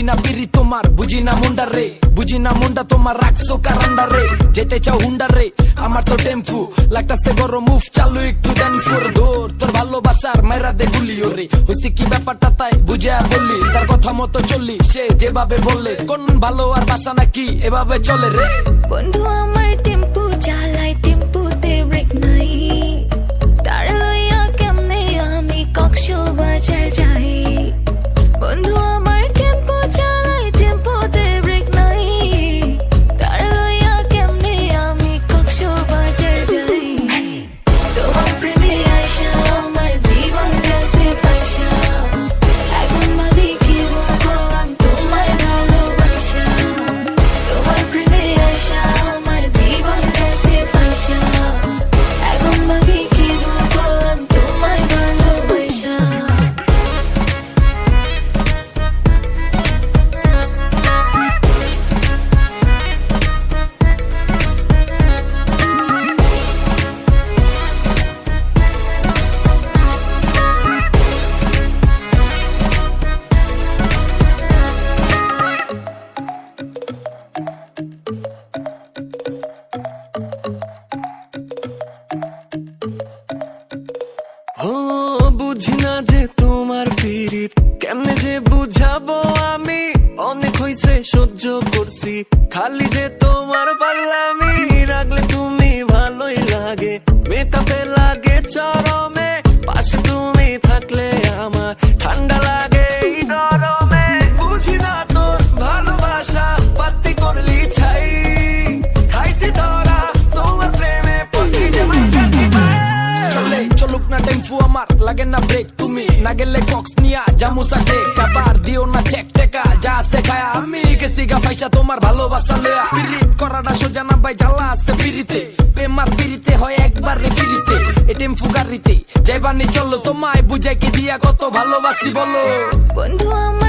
না পিরি তোমার, বুঝি না মুন্ডা রে, বুঝি না মুন্ডা তোমার রাখছো কারান্ডা রে। যেতে চাও হুন্ডা রে, আমার তো টেম্পু লাগতাছে গরম, মুভ চালু একটু দেন ফোর দৌড়। তোর ভালোবাসার মাইরা দে গুলি ওরে, হইছে কি ব্যাপারটা তাই বুঝে বললি, তার কথা মতো চললি সে যেভাবে বললে। কোন ভালো আর বাসা নাকি এভাবে চলে রে? বন্ধু আমার টেম্পু চালাই, টেম্পুতে ব্রেক নাই, তার লইয়া কেমনে আমি কক্সবাজার যাই। বন্ধু আমার টেম্পু চালাই, টেম্পুতে ব্রেক নাই, তার লইয়া কেমনে আমি কক্সবাজার যাই। তোমার প্রেমে আইসা আমার জীবন গেছে ফাইসা, এখন ভাবি কি করলাম তোমায় ভালোবাসা। তোমার প্রেমে আইসা আমার জীবন গেছে ফাইসা, এখন ভাবি কি করলাম তোমায় ভালোবাসা। ও বুঝি না যে তোমার পীড়িত কেমনে যে বুঝাবো আমি, অনেক হইছে সহ্য করছি, খালি যে তোমার পাল্লামি। রাখলে তুমি ভালোই লাগে, মেতাতে লাগে চরমে, পাশে তুমি থাকলে আমার ঠান্ডা লাগে এই গরমে। বুঝি না তোর ভালোবাসা পাত্তি করলি ছাই, খাইছি ধরা তোমার প্রেমে পড়ছি যে মাইকাটি পায়। চলে চলুক না টেম্পু আমার, লাগে না ব্রেক, তুমি না গেলে কক্স নিয়া জামুসা টেক। আবার দিও না চেক টেকা, যা আছে খায়া আমি গেছি গা ফাইসা তোমার ভালোবাসা লয়া। পিরিত করাটা সোজা না ভাই, জ্বালা আসতে পিরিতে, প্রেমার পিরিতে হয় একবার রে ফিরিতে। এ টেম্পু গাড়িতে যাইবানি চলো, তোমায় বুঝাই কি দিয়া কত ভালোবাসি বলো। বন্ধু আমার